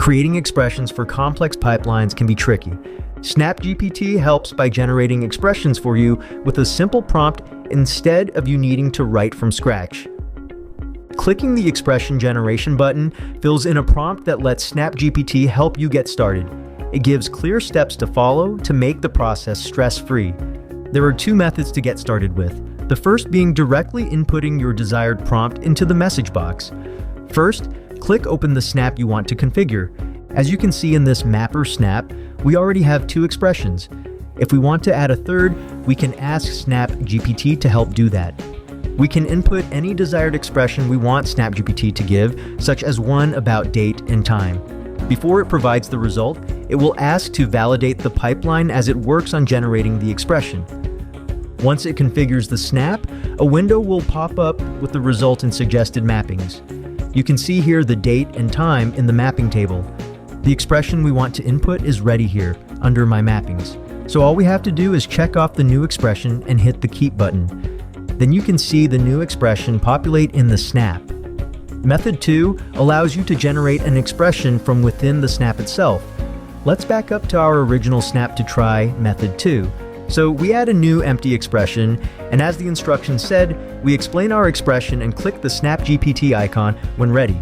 Creating expressions for complex pipelines can be tricky. SnapGPT helps by generating expressions for you with a simple prompt instead of you needing to write from scratch. Clicking the expression generation button fills in a prompt that lets SnapGPT help you get started. It gives clear steps to follow to make the process stress-free. There are two methods to get started with. The first being directly inputting your desired prompt into the message box. First, click open the snap you want to configure. As you can see in this mapper snap, we already have two expressions. If we want to add a third, we can ask SnapGPT to help do that. We can input any desired expression we want SnapGPT to give, such as one about date and time. Before it provides the result, it will ask to validate the pipeline as it works on generating the expression. Once it configures the snap, a window will pop up with the result and suggested mappings. You can see here the date and time in the mapping table. The expression we want to input is ready here, under My Mappings. So all we have to do is check off the new expression and hit the Keep button. Then you can see the new expression populate in the snap. Method 2 allows you to generate an expression from within the snap itself. Let's back up to our original snap to try Method 2. So we add a new empty expression, and as the instructions said, we explain our expression and click the SnapGPT icon when ready.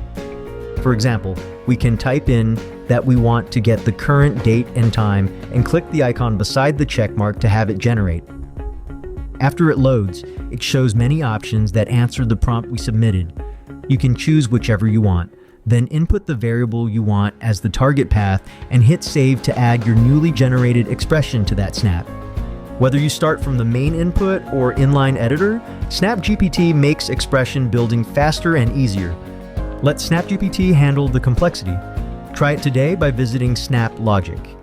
For example, we can type in that we want to get the current date and time and click the icon beside the check mark to have it generate. After it loads, it shows many options that answer the prompt we submitted. You can choose whichever you want, then input the variable you want as the target path and hit save to add your newly generated expression to that snap. Whether you start from the main input or inline editor, SnapGPT makes expression building faster and easier. Let SnapGPT handle the complexity. Try it today by visiting SnapLogic.